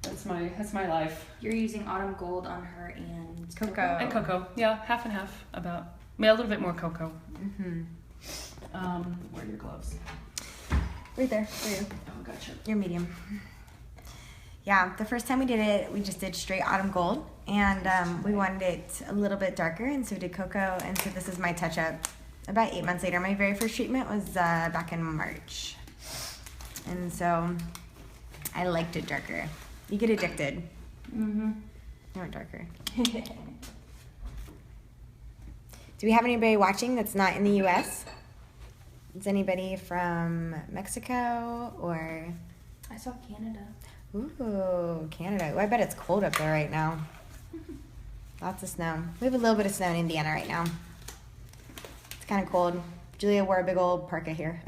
That's my life. You're using Autumn Gold on her and Cocoa. And cocoa. Yeah, half and half. About. Yeah, a little bit more cocoa. Mm-hmm. Where are your gloves? Right there for you. Oh, gotcha. You're medium. Yeah, the first time we did it, we just did straight Autumn Gold, and we wanted it a little bit darker, and so we did cocoa, and so this is my touch-up. About 8 months later, my very first treatment was back in March, and so I liked it darker. You get addicted. Mm-hmm. I want darker. Do we have anybody watching that's not in the U.S.? Is anybody from Mexico or? I saw Canada. Ooh, Canada. Ooh, I bet it's cold up there right now. Lots of snow. We have a little bit of snow in Indiana right now. It's kind of cold. Julia wore a big old parka here.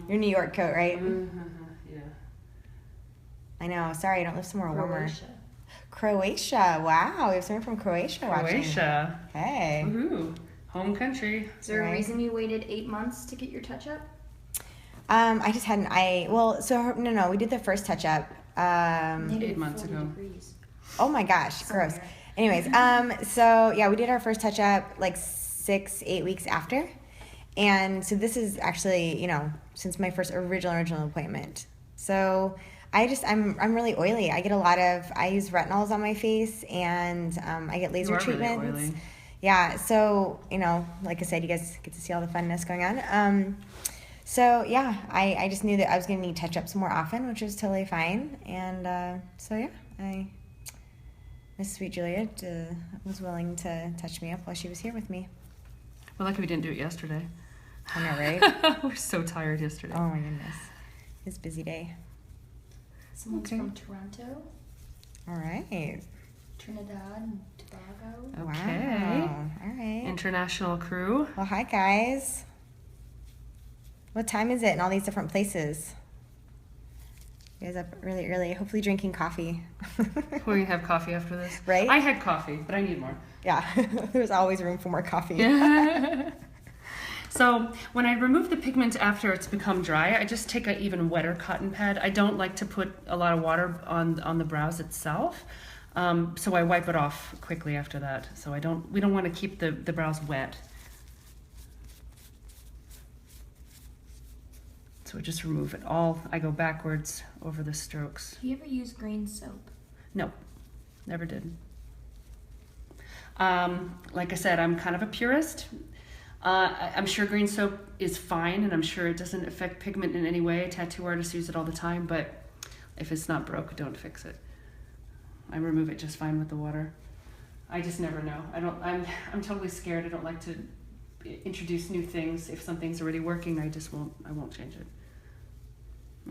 Your New York coat, right? Yeah. I know. Sorry, I don't live somewhere warmer. Croatia. Croatia. Wow, we have someone from Croatia watching. Croatia. Hey. Woohoo. Home country. Is there a Right. reason you waited 8 months to get your touch-up? I just hadn't. No. We did the first touch up. Eight months 40 ago. degrees. Oh my gosh, gross. Somewhere. Anyways, so yeah, we did our first touch up like 6-8 weeks after, and so this is actually since my first original appointment. So I'm really oily. I use retinols on my face, and I get laser You are really treatments. oily. yeah, so, like I said, you guys get to see all the funness going on. So, yeah, I just knew that I was going to need touch-ups more often, which was totally fine. And so, yeah, Miss Sweet Julia was willing to touch me up while she was here with me. Well, lucky we didn't do it yesterday. I know, right? We're so tired yesterday. Oh, my goodness. It's a busy day. Someone's Okay. from Toronto, All right. Trinidad, and Tobago. Okay. Wow. All right. International crew. Well, hi, guys. What time is it in all these different places? You guys up really early, hopefully drinking coffee. We're going to have coffee after this. Right? I had coffee, but I need more. Yeah, there's always room for more coffee. So when I remove the pigment after it's become dry, I just take an even wetter cotton pad. I don't like to put a lot of water on the brows itself. So I wipe it off quickly after that. So we don't want to keep the brows wet. So I just remove it all. I go backwards over the strokes. Do you ever use green soap? No, never did. Like I said, I'm kind of a purist. I'm sure green soap is fine, and I'm sure it doesn't affect pigment in any way. Tattoo artists use it all the time, but if it's not broke, don't fix it. I remove it just fine with the water. I just never know. I'm totally scared. I don't like to introduce new things. If something's already working, I won't change it.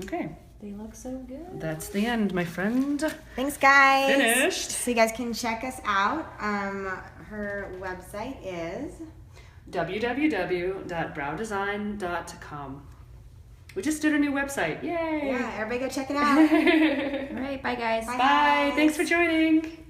Okay, They look so good. that's the end, my friend. Thanks, guys. Finished. So you guys can check us out. Her website is... www.browdesign.com. We just did a new website. Yay! Yeah, everybody go check it out. All right, bye guys. Bye. Bye. Thanks for joining.